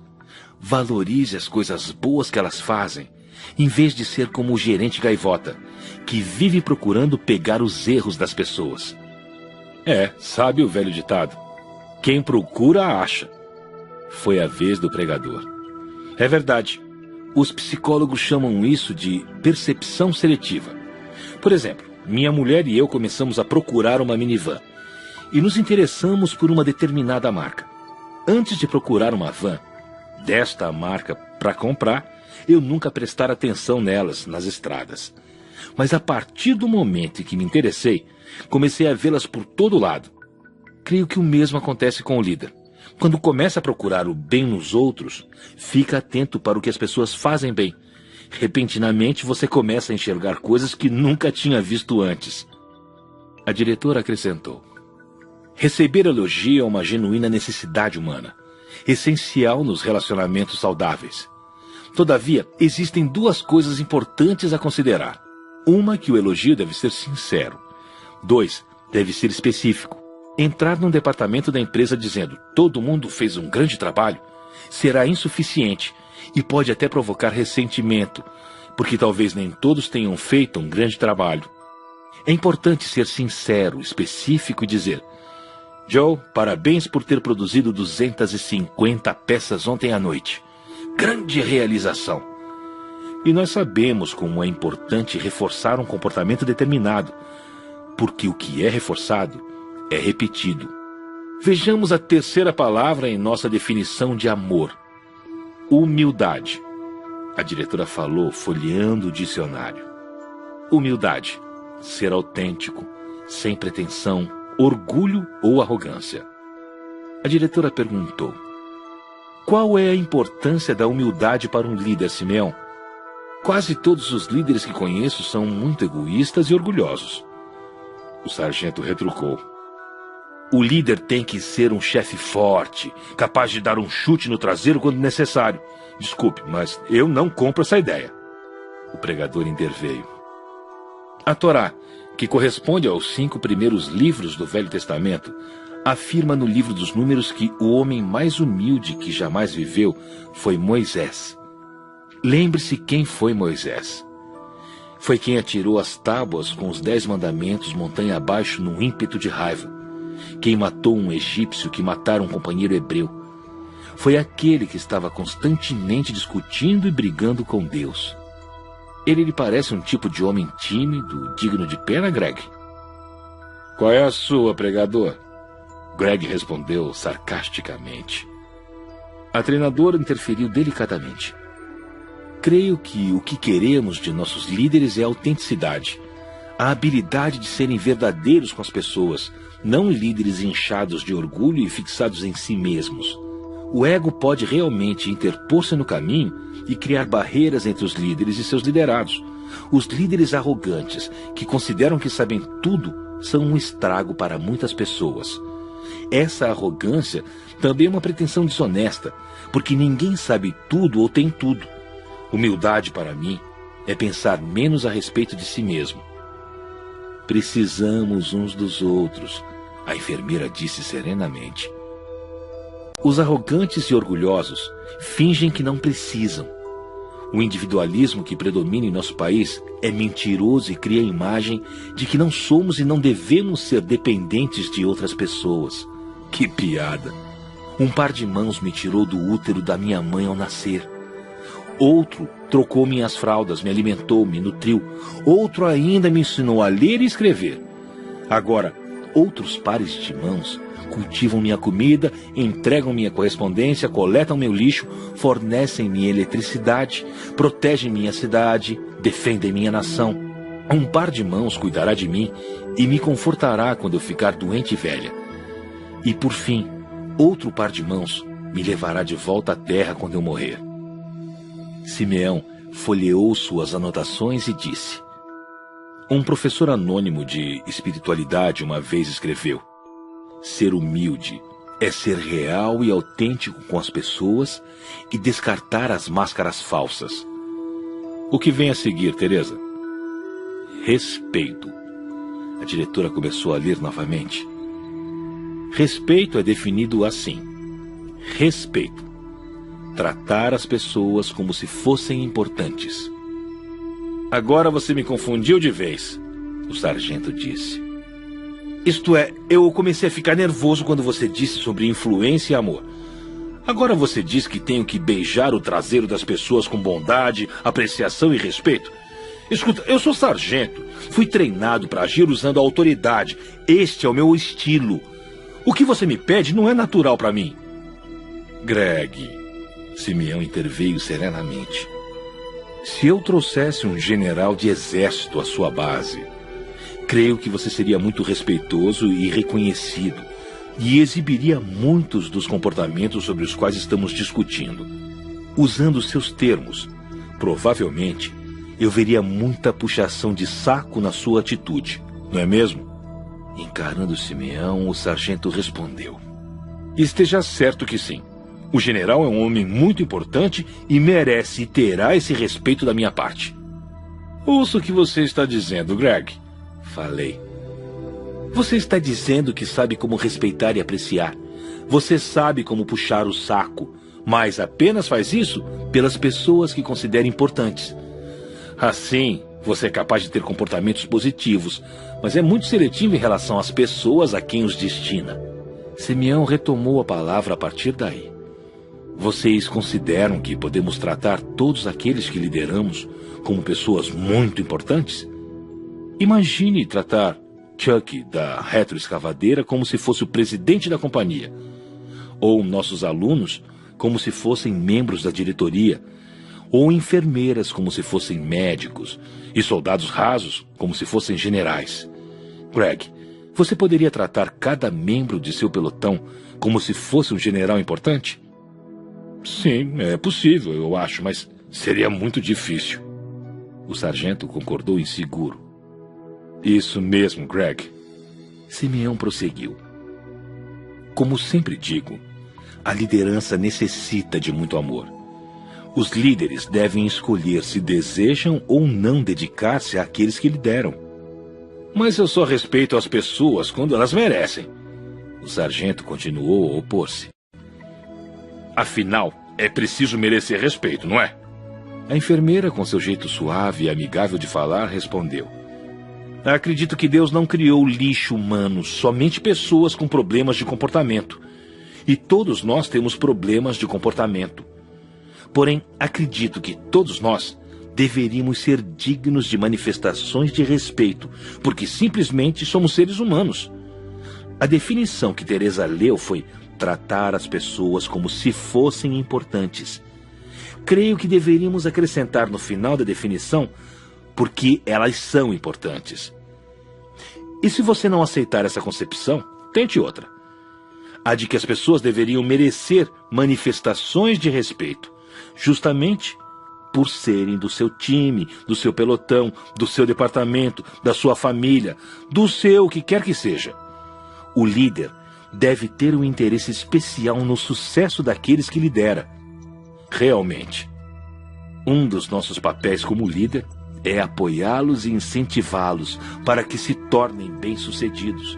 Valorize as coisas boas que elas fazem, em vez de ser como o gerente gaivota, que vive procurando pegar os erros das pessoas. Sabe o velho ditado: quem procura, acha. Foi a vez do pregador. É verdade. Os psicólogos chamam isso de percepção seletiva. Por exemplo, minha mulher e eu começamos a procurar uma minivan e nos interessamos por uma determinada marca. Antes de procurar uma van desta marca para comprar, eu nunca prestara atenção nelas nas estradas. Mas a partir do momento em que me interessei, comecei a vê-las por todo lado. Creio que o mesmo acontece com o líder. Quando começa a procurar o bem nos outros, fica atento para o que as pessoas fazem bem. Repentinamente você começa a enxergar coisas que nunca tinha visto antes. A diretora acrescentou: receber elogio é uma genuína necessidade humana, essencial nos relacionamentos saudáveis. Todavia, existem duas coisas importantes a considerar. Uma, que o elogio deve ser sincero. 2, deve ser específico. Entrar num departamento da empresa dizendo todo mundo fez um grande trabalho será insuficiente e pode até provocar ressentimento, porque talvez nem todos tenham feito um grande trabalho. É importante ser sincero, específico e dizer: Joe, parabéns por ter produzido 250 peças ontem à noite. Grande realização. E nós sabemos como é importante reforçar um comportamento determinado, porque o que é reforçado é repetido. Vejamos a terceira palavra em nossa definição de amor: humildade. A diretora falou, folheando o dicionário. Humildade: ser autêntico, sem pretensão, orgulho ou arrogância. A diretora perguntou: qual é a importância da humildade para um líder, Simeão? Quase todos os líderes que conheço são muito egoístas e orgulhosos. O sargento retrucou: o líder tem que ser um chefe forte, capaz de dar um chute no traseiro quando necessário. Desculpe, mas eu não compro essa ideia. O pregador interveio. A Torá, que corresponde aos 5 primeiros livros do Velho Testamento, afirma no livro dos Números que o homem mais humilde que jamais viveu foi Moisés. Lembre-se quem foi Moisés. Foi quem atirou as tábuas com os 10 mandamentos montanha abaixo num ímpeto de raiva. Quem matou um egípcio que matara um companheiro hebreu. Foi aquele que estava constantemente discutindo e brigando com Deus. Ele lhe parece um tipo de homem tímido, digno de pena, Greg? Qual é a sua, pregador? Greg respondeu sarcasticamente. A treinadora interferiu delicadamente. Creio que o que queremos de nossos líderes é a autenticidade, a habilidade de serem verdadeiros com as pessoas, não líderes inchados de orgulho e fixados em si mesmos. O ego pode realmente interpor-se no caminho e criar barreiras entre os líderes e seus liderados. Os líderes arrogantes, que consideram que sabem tudo, são um estrago para muitas pessoas. Essa arrogância também é uma pretensão desonesta, porque ninguém sabe tudo ou tem tudo. Humildade, para mim, é pensar menos a respeito de si mesmo. Precisamos uns dos outros, a enfermeira disse serenamente. Os arrogantes e orgulhosos fingem que não precisam. O individualismo que predomina em nosso país é mentiroso e cria a imagem de que não somos e não devemos ser dependentes de outras pessoas. Que piada! Um par de mãos me tirou do útero da minha mãe ao nascer. Outro trocou minhas fraldas, me alimentou, me nutriu. Outro ainda me ensinou a ler e escrever. Agora, outros pares de mãos cultivam minha comida, entregam minha correspondência, coletam meu lixo, fornecem minha eletricidade, protegem minha cidade, defendem minha nação. Um par de mãos cuidará de mim e me confortará quando eu ficar doente e velha. E por fim, outro par de mãos me levará de volta à terra quando eu morrer. Simeão folheou suas anotações e disse: um professor anônimo de espiritualidade uma vez escreveu: ser humilde é ser real e autêntico com as pessoas e descartar as máscaras falsas. O que vem a seguir, Teresa? Respeito. A diretora começou a ler novamente. Respeito é definido assim: respeito. Tratar as pessoas como se fossem importantes. Agora você me confundiu de vez, o sargento disse. Isto é, eu comecei a ficar nervoso quando você disse sobre influência e amor. Agora você diz que tenho que beijar o traseiro das pessoas com bondade, apreciação e respeito? Escuta, eu sou sargento. Fui treinado para agir usando a autoridade. Este é o meu estilo. O que você me pede não é natural para mim. Greg, Simeão interveio serenamente. Se eu trouxesse um general de exército à sua base, creio que você seria muito respeitoso e reconhecido e exibiria muitos dos comportamentos sobre os quais estamos discutindo. Usando seus termos, provavelmente eu veria muita puxação de saco na sua atitude, não é mesmo? Encarando Simeão, o sargento respondeu: esteja certo que sim. O general é um homem muito importante e merece e terá esse respeito da minha parte. Ouça o que você está dizendo, Greg. Falei. Você está dizendo que sabe como respeitar e apreciar. Você sabe como puxar o saco, mas apenas faz isso pelas pessoas que considera importantes. Assim, você é capaz de ter comportamentos positivos, mas é muito seletivo em relação às pessoas a quem os destina. Simeão retomou a palavra a partir daí. Vocês consideram que podemos tratar todos aqueles que lideramos como pessoas muito importantes? Imagine tratar Chuck da retroescavadeira como se fosse o presidente da companhia, ou nossos alunos como se fossem membros da diretoria, ou enfermeiras como se fossem médicos, e soldados rasos como se fossem generais. Greg, você poderia tratar cada membro de seu pelotão como se fosse um general importante? Sim, é possível, eu acho, mas seria muito difícil. O sargento concordou inseguro. Isso mesmo, Greg. Simeão prosseguiu. Como sempre digo, a liderança necessita de muito amor. Os líderes devem escolher se desejam ou não dedicar-se àqueles que lideram. Mas eu só respeito as pessoas quando elas merecem. O sargento continuou a opor-se. Afinal, é preciso merecer respeito, não é? A enfermeira, com seu jeito suave e amigável de falar, respondeu. Acredito que Deus não criou lixo humano, somente pessoas com problemas de comportamento. E todos nós temos problemas de comportamento. Porém, acredito que todos nós deveríamos ser dignos de manifestações de respeito, porque simplesmente somos seres humanos. A definição que Teresa leu foi tratar as pessoas como se fossem importantes. Creio que deveríamos acrescentar no final da definição porque elas são importantes. E se você não aceitar essa concepção, tente outra. A de que as pessoas deveriam merecer manifestações de respeito, justamente por serem do seu time, do seu pelotão, do seu departamento, da sua família, do seu o que quer que seja. O líder deve ter um interesse especial no sucesso daqueles que lidera. Realmente, um dos nossos papéis como líder é apoiá-los e incentivá-los para que se tornem bem-sucedidos.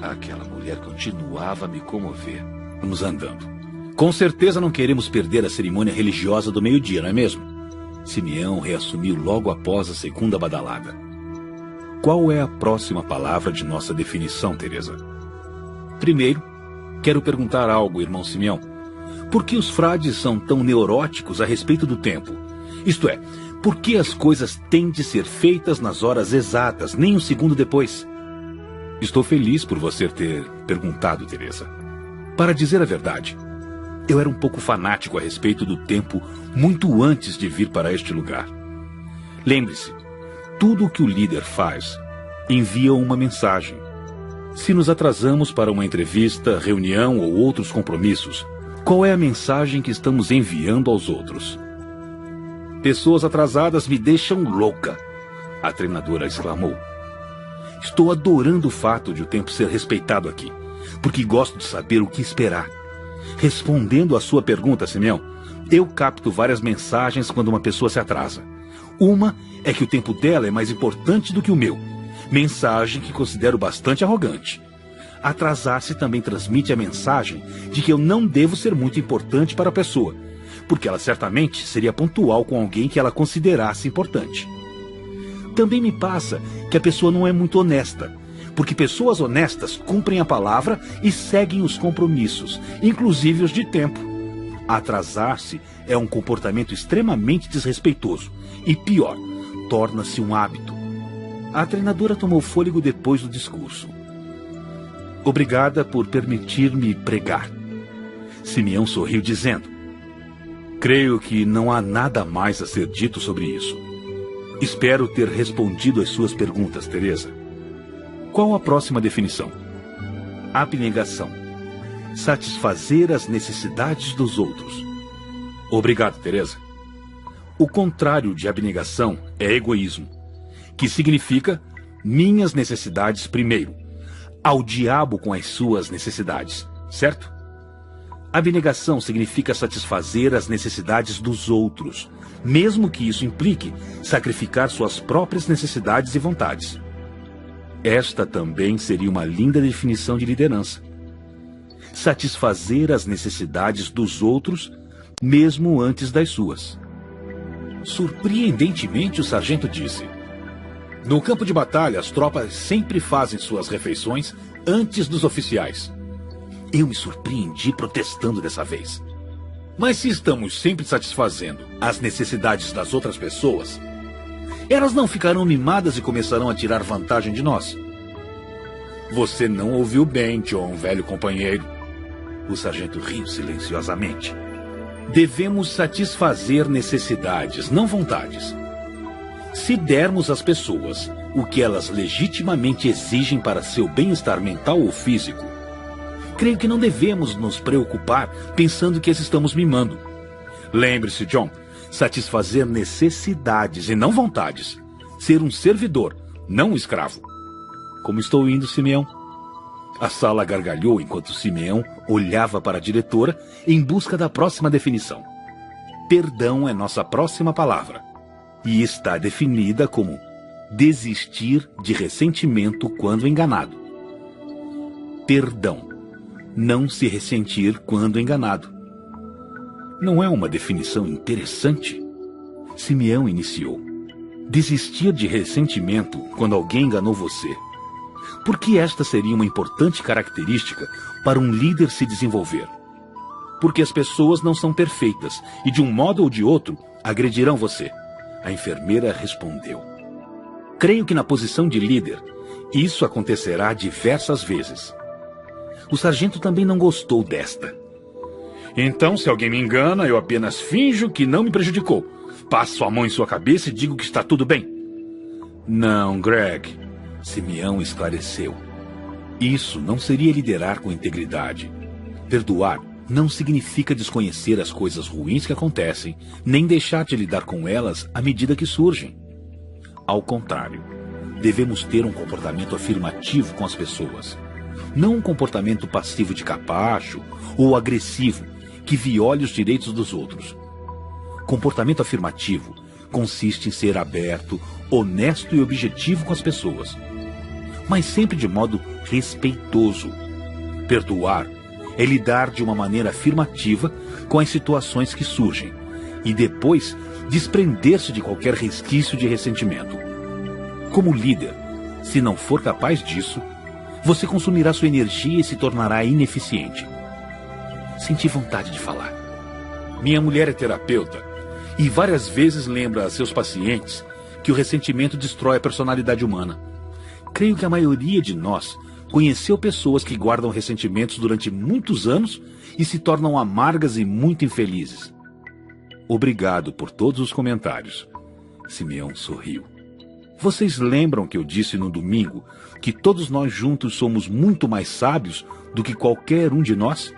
Aquela mulher continuava a me comover. Vamos andando. Com certeza não queremos perder a cerimônia religiosa do meio-dia, não é mesmo? Simeão reassumiu logo após a segunda badalada. Qual é a próxima palavra de nossa definição, Teresa? Primeiro, quero perguntar algo, irmão Simeão. Por que os frades são tão neuróticos a respeito do tempo? Isto é, por que as coisas têm de ser feitas nas horas exatas, nem um segundo depois? Estou feliz por você ter perguntado, Teresa. Para dizer a verdade, eu era um pouco fanático a respeito do tempo muito antes de vir para este lugar. Lembre-se, tudo o que o líder faz envia uma mensagem. Se nos atrasamos para uma entrevista, reunião ou outros compromissos, qual é a mensagem que estamos enviando aos outros? Pessoas atrasadas me deixam louca, a treinadora exclamou. Estou adorando o fato de o tempo ser respeitado aqui, porque gosto de saber o que esperar. Respondendo à sua pergunta, Simeão, eu capto várias mensagens quando uma pessoa se atrasa. Uma é que o tempo dela é mais importante do que o meu. Mensagem que considero bastante arrogante. Atrasar-se também transmite a mensagem de que eu não devo ser muito importante para a pessoa, porque ela certamente seria pontual com alguém que ela considerasse importante. Também me passa que a pessoa não é muito honesta, porque pessoas honestas cumprem a palavra e seguem os compromissos, inclusive os de tempo. Atrasar-se é um comportamento extremamente desrespeitoso e, pior, torna-se um hábito. A treinadora tomou fôlego depois do discurso. Obrigada por permitir-me pregar. Simeão sorriu dizendo: creio que não há nada mais a ser dito sobre isso. Espero ter respondido às suas perguntas, Teresa. Qual a próxima definição? Abnegação. Satisfazer as necessidades dos outros. Obrigado, Teresa. O contrário de abnegação é egoísmo, que significa minhas necessidades primeiro, ao diabo com as suas necessidades, certo? Abnegação significa satisfazer as necessidades dos outros, mesmo que isso implique sacrificar suas próprias necessidades e vontades. Esta também seria uma linda definição de liderança. Satisfazer as necessidades dos outros, mesmo antes das suas. Surpreendentemente, o sargento disse: no campo de batalha, as tropas sempre fazem suas refeições antes dos oficiais. Eu me surpreendi protestando dessa vez. Mas se estamos sempre satisfazendo as necessidades das outras pessoas, elas não ficarão mimadas e começarão a tirar vantagem de nós. Você não ouviu bem, John, velho companheiro. O sargento riu silenciosamente. Devemos satisfazer necessidades, não vontades. Se dermos às pessoas o que elas legitimamente exigem para seu bem-estar mental ou físico, creio que não devemos nos preocupar pensando que as estamos mimando. Lembre-se, John, satisfazer necessidades e não vontades. Ser um servidor, não um escravo. Como estou indo, Simeão? A sala gargalhou enquanto Simeão olhava para a diretora em busca da próxima definição. Perdão é nossa próxima palavra e está definida como desistir de ressentimento quando enganado. Perdão. Não se ressentir quando enganado. Não é uma definição interessante? Simeão iniciou. Desistir de ressentimento quando alguém enganou você. Por que esta seria uma importante característica para um líder se desenvolver? Porque as pessoas não são perfeitas e, de um modo ou de outro, agredirão você. A enfermeira respondeu. Creio que na posição de líder, isso acontecerá diversas vezes. O sargento também não gostou desta. Então, se alguém me engana, eu apenas finjo que não me prejudicou. Passo a mão em sua cabeça e digo que está tudo bem. Não, Greg. Simeão esclareceu. Isso não seria liderar com integridade. Perdoar não significa desconhecer as coisas ruins que acontecem, nem deixar de lidar com elas à medida que surgem. Ao contrário, devemos ter um comportamento afirmativo com as pessoas. Não um comportamento passivo de capacho ou agressivo que viole os direitos dos outros. Comportamento afirmativo consiste em ser aberto, honesto e objetivo com as pessoas, mas sempre de modo respeitoso. Perdoar é lidar de uma maneira afirmativa com as situações que surgem e depois desprender-se de qualquer resquício de ressentimento. Como líder, se não for capaz disso, você consumirá sua energia e se tornará ineficiente. Senti vontade de falar. Minha mulher é terapeuta e várias vezes lembra a seus pacientes que o ressentimento destrói a personalidade humana. Creio que a maioria de nós conheceu pessoas que guardam ressentimentos durante muitos anos e se tornam amargas e muito infelizes. Obrigado por todos os comentários. Simeão sorriu. Vocês lembram que eu disse no domingo que todos nós juntos somos muito mais sábios do que qualquer um de nós?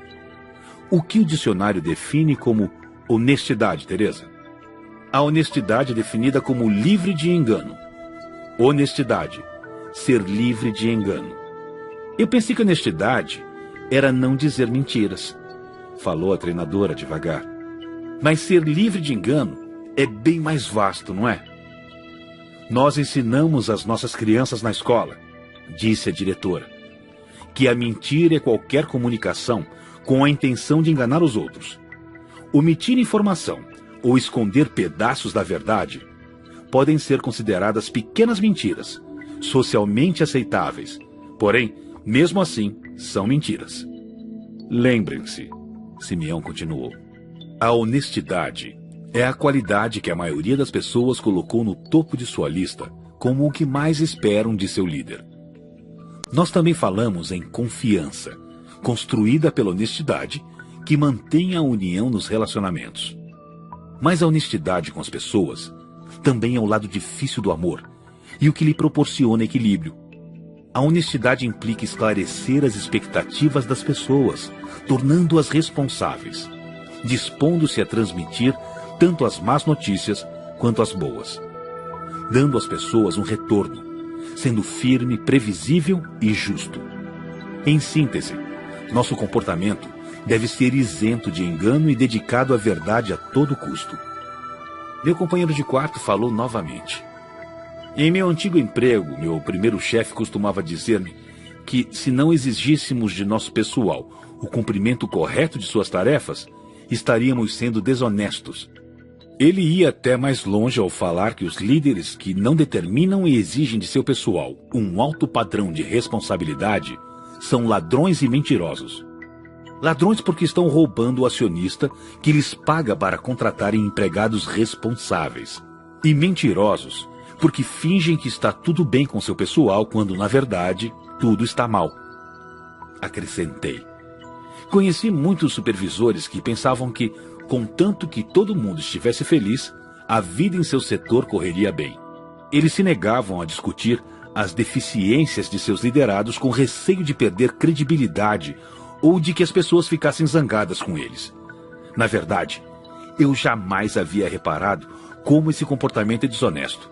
O que o dicionário define como honestidade, Teresa? A honestidade é definida como livre de engano. Honestidade, ser livre de engano. Eu pensei que honestidade era não dizer mentiras, falou a treinadora devagar. Mas ser livre de engano é bem mais vasto, não é? Nós ensinamos às nossas crianças na escola, disse a diretora, que a mentira é qualquer comunicação com a intenção de enganar os outros. Omitir informação ou esconder pedaços da verdade podem ser consideradas pequenas mentiras, socialmente aceitáveis. Porém, mesmo assim, são mentiras. Lembrem-se, Simeão continuou, a honestidade é a qualidade que a maioria das pessoas colocou no topo de sua lista como o que mais esperam de seu líder. Nós também falamos em confiança, construída pela honestidade, que mantém a união nos relacionamentos. Mas a honestidade com as pessoas também é o lado difícil do amor e o que lhe proporciona equilíbrio. A honestidade implica esclarecer as expectativas das pessoas, tornando-as responsáveis, dispondo-se a transmitir tanto as más notícias quanto as boas, dando às pessoas um retorno, sendo firme, previsível e justo. Em síntese, nosso comportamento deve ser isento de engano e dedicado à verdade a todo custo. Meu companheiro de quarto falou novamente. Em meu antigo emprego, meu primeiro chefe costumava dizer-me que, se não exigíssemos de nosso pessoal o cumprimento correto de suas tarefas, estaríamos sendo desonestos. Ele ia até mais longe ao falar que os líderes que não determinam e exigem de seu pessoal um alto padrão de responsabilidade são ladrões e mentirosos. Ladrões porque estão roubando o acionista que lhes paga para contratarem empregados responsáveis. E mentirosos porque fingem que está tudo bem com seu pessoal quando, na verdade, tudo está mal. Acrescentei. Conheci muitos supervisores que pensavam que, contanto que todo mundo estivesse feliz, a vida em seu setor correria bem. Eles se negavam a discutir as deficiências de seus liderados com receio de perder credibilidade ou de que as pessoas ficassem zangadas com eles. Na verdade, eu jamais havia reparado como esse comportamento é desonesto.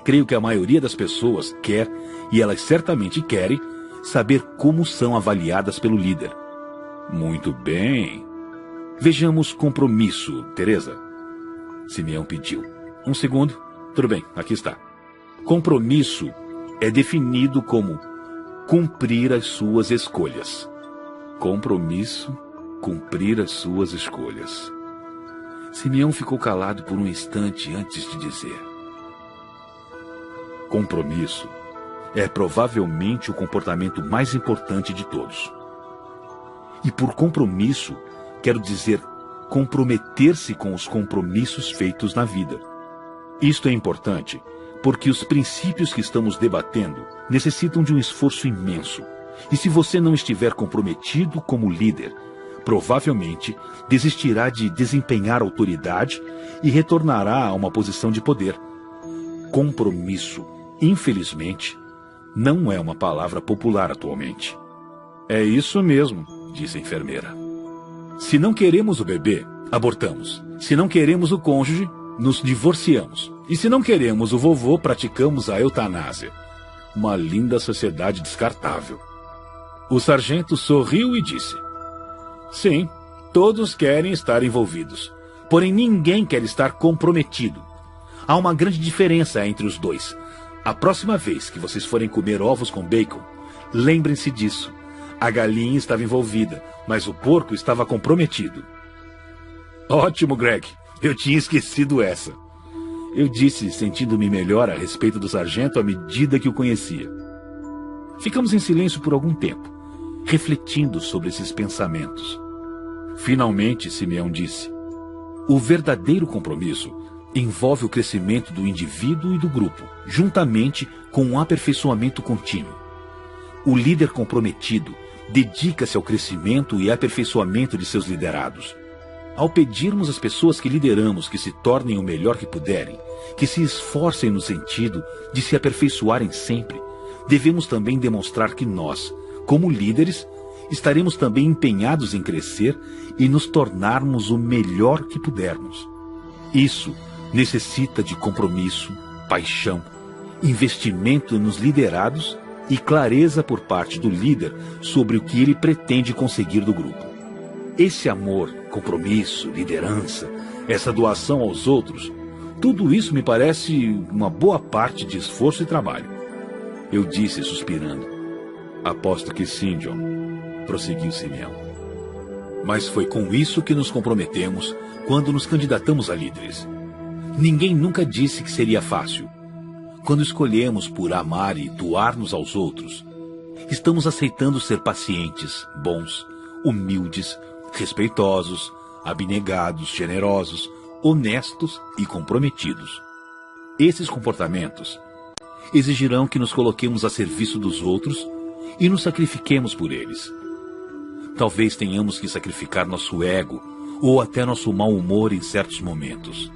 Creio que a maioria das pessoas quer, e elas certamente querem, saber como são avaliadas pelo líder. Muito bem. Vejamos compromisso, Teresa. Simeão pediu. Um segundo. Tudo bem, aqui está. Compromisso é definido como cumprir as suas escolhas. Compromisso, cumprir as suas escolhas. Simeão ficou calado por um instante antes de dizer. Compromisso é provavelmente o comportamento mais importante de todos. E por compromisso, quero dizer comprometer-se com os compromissos feitos na vida. Isto é importante porque os princípios que estamos debatendo necessitam de um esforço imenso. E se você não estiver comprometido como líder, provavelmente desistirá de desempenhar autoridade e retornará a uma posição de poder. Compromisso, infelizmente, não é uma palavra popular atualmente. É isso mesmo, disse a enfermeira. Se não queremos o bebê, abortamos. Se não queremos o cônjuge, nos divorciamos. E se não queremos o vovô, praticamos a eutanásia. Uma linda sociedade descartável. O sargento sorriu e disse: sim, todos querem estar envolvidos. Porém, ninguém quer estar comprometido. Há uma grande diferença entre os dois. A próxima vez que vocês forem comer ovos com bacon, lembrem-se disso. A galinha estava envolvida, mas o porco estava comprometido. Ótimo, Greg. Eu tinha esquecido essa. Eu disse, sentindo-me melhor a respeito do sargento à medida que o conhecia. Ficamos em silêncio por algum tempo, refletindo sobre esses pensamentos. Finalmente, Simeão disse, o verdadeiro compromisso envolve o crescimento do indivíduo e do grupo, juntamente com um aperfeiçoamento contínuo. O líder comprometido dedica-se ao crescimento e aperfeiçoamento de seus liderados. Ao pedirmos às pessoas que lideramos que se tornem o melhor que puderem, que se esforcem no sentido de se aperfeiçoarem sempre, devemos também demonstrar que nós, como líderes, estaremos também empenhados em crescer e nos tornarmos o melhor que pudermos. Isso necessita de compromisso, paixão, investimento nos liderados e clareza por parte do líder sobre o que ele pretende conseguir do grupo. Esse amor, compromisso, liderança, essa doação aos outros, tudo isso me parece uma boa parte de esforço e trabalho. Eu disse, suspirando. Aposto que sim, John, prosseguiu Simeão. Mas foi com isso que nos comprometemos quando nos candidatamos a líderes. Ninguém nunca disse que seria fácil. Quando escolhemos por amar e doar-nos aos outros, estamos aceitando ser pacientes, bons, humildes, respeitosos, abnegados, generosos, honestos e comprometidos. Esses comportamentos exigirão que nos coloquemos a serviço dos outros e nos sacrifiquemos por eles. Talvez tenhamos que sacrificar nosso ego ou até nosso mau humor em certos momentos.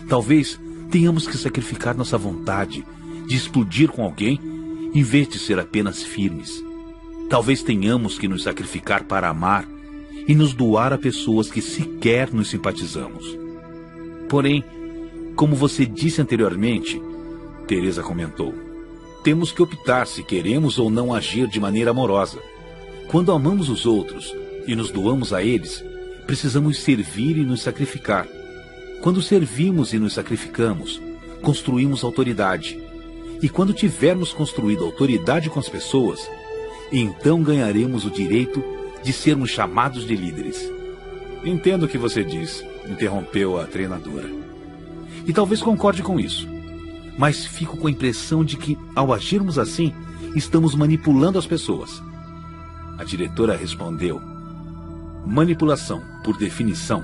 Talvez tenhamos que sacrificar nossa vontade de explodir com alguém em vez de ser apenas firmes. Talvez tenhamos que nos sacrificar para amar e nos doar a pessoas que sequer nos simpatizamos. Porém, como você disse anteriormente, Teresa comentou, temos que optar se queremos ou não agir de maneira amorosa. Quando amamos os outros e nos doamos a eles, precisamos servir e nos sacrificar. Quando servimos e nos sacrificamos, construímos autoridade. E quando tivermos construído autoridade com as pessoas, então ganharemos o direito de sermos chamados de líderes. Entendo o que você diz, interrompeu a treinadora. E talvez concorde com isso. Mas fico com a impressão de que, ao agirmos assim, estamos manipulando as pessoas. A diretora respondeu, manipulação, por definição,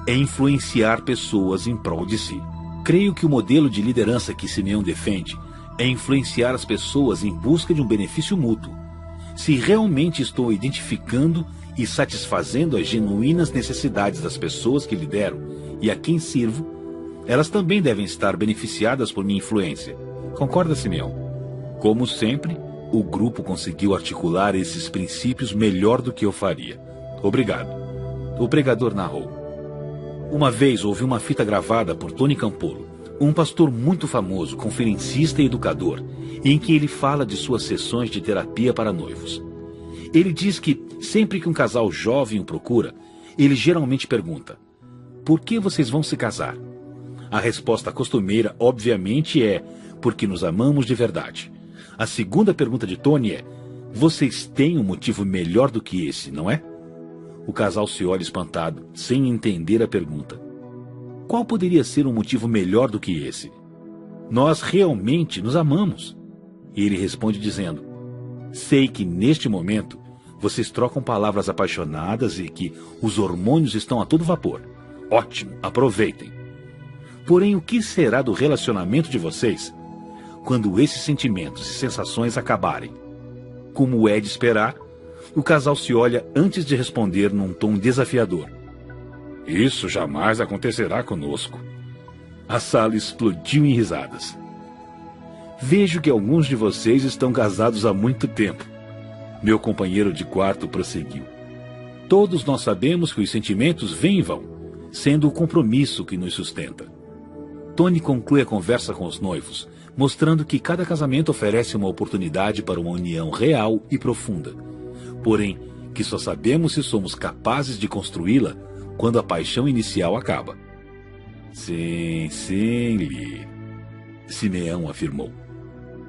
é influenciar pessoas em prol de si. Creio que o modelo de liderança que Simeão defende é influenciar as pessoas em busca de um benefício mútuo. Se realmente estou identificando e satisfazendo as genuínas necessidades das pessoas que lidero e a quem sirvo, elas também devem estar beneficiadas por minha influência. Concorda, Simeão? Como sempre, o grupo conseguiu articular esses princípios melhor do que eu faria. Obrigado. O pregador narrou. Uma vez houve uma fita gravada por Tony Campolo, um pastor muito famoso, conferencista e educador, em que ele fala de suas sessões de terapia para noivos. Ele diz que, sempre que um casal jovem o procura, ele geralmente pergunta, por que vocês vão se casar? A resposta costumeira, obviamente, é, porque nos amamos de verdade. A segunda pergunta de Tony é, vocês têm um motivo melhor do que esse, não é? O casal se olha espantado, sem entender a pergunta. Qual poderia ser um motivo melhor do que esse? Nós realmente nos amamos. E ele responde dizendo, sei que neste momento vocês trocam palavras apaixonadas e que os hormônios estão a todo vapor. Ótimo, aproveitem. Porém, o que será do relacionamento de vocês quando esses sentimentos e sensações acabarem? Como é de esperar, o casal se olha antes de responder num tom desafiador. Isso jamais acontecerá conosco. A sala explodiu em risadas. Vejo que alguns de vocês estão casados há muito tempo. Meu companheiro de quarto prosseguiu. Todos nós sabemos que os sentimentos vêm e vão, sendo o compromisso que nos sustenta. Tony conclui a conversa com os noivos, mostrando que cada casamento oferece uma oportunidade para uma união real e profunda. Porém, que só sabemos se somos capazes de construí-la quando a paixão inicial acaba. Sim, Lee, Simeão afirmou.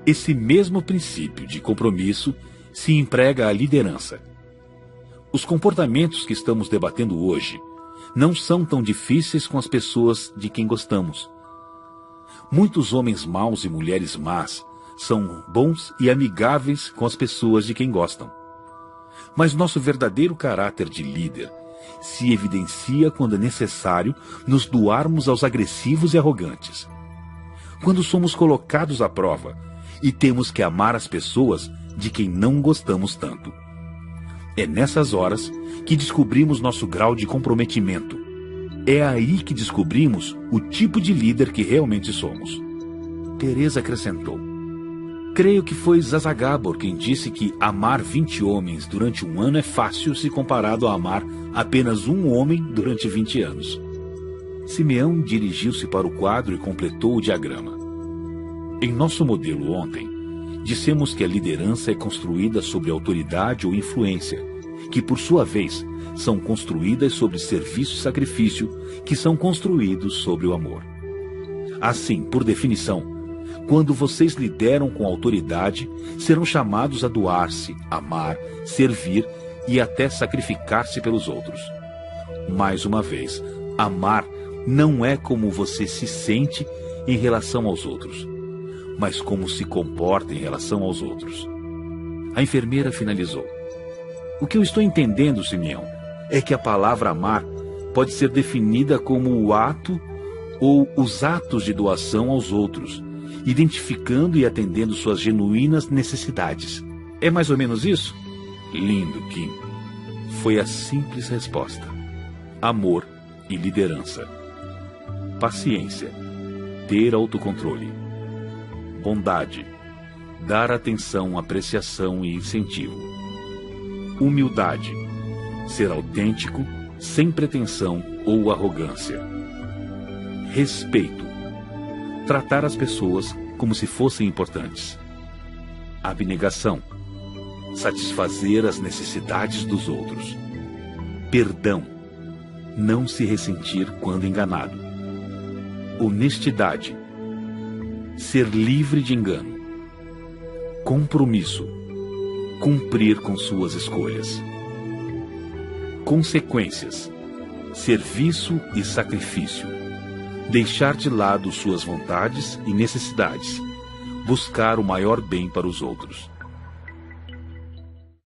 Esse mesmo princípio de compromisso se emprega à liderança. Os comportamentos que estamos debatendo hoje não são tão difíceis com as pessoas de quem gostamos. Muitos homens maus e mulheres más são bons e amigáveis com as pessoas de quem gostam. Mas nosso verdadeiro caráter de líder se evidencia quando é necessário nos doarmos aos agressivos e arrogantes. Quando somos colocados à prova e temos que amar as pessoas de quem não gostamos tanto. É nessas horas que descobrimos nosso grau de comprometimento. É aí que descobrimos o tipo de líder que realmente somos. Teresa acrescentou: creio que foi Zsa Gabor quem disse que amar 20 homens durante um ano é fácil se comparado a amar apenas um homem durante 20 anos. Simeão dirigiu-se para o quadro e completou o diagrama. Em nosso modelo ontem, dissemos que a liderança é construída sobre autoridade ou influência, que por sua vez são construídas sobre serviço e sacrifício, que são construídos sobre o amor. Assim, por definição, quando vocês lideram com autoridade, serão chamados a doar-se, amar, servir e até sacrificar-se pelos outros. Mais uma vez, amar não é como você se sente em relação aos outros, mas como se comporta em relação aos outros. A enfermeira finalizou: o que eu estou entendendo, Simeão, é que a palavra amar pode ser definida como o ato ou os atos de doação aos outros, identificando e atendendo suas genuínas necessidades. É mais ou menos isso? Lindo, Kim. Foi a simples resposta. Amor e liderança. Paciência. Ter autocontrole. Bondade. Dar atenção, apreciação e incentivo. Humildade. Ser autêntico, sem pretensão ou arrogância. Respeito. Tratar as pessoas como se fossem importantes. Abnegação. Satisfazer as necessidades dos outros. Perdão. Não se ressentir quando enganado. Honestidade. Ser livre de engano. Compromisso. Cumprir com suas escolhas. Consequências. Serviço e sacrifício. Deixar de lado suas vontades e necessidades. Buscar o maior bem para os outros.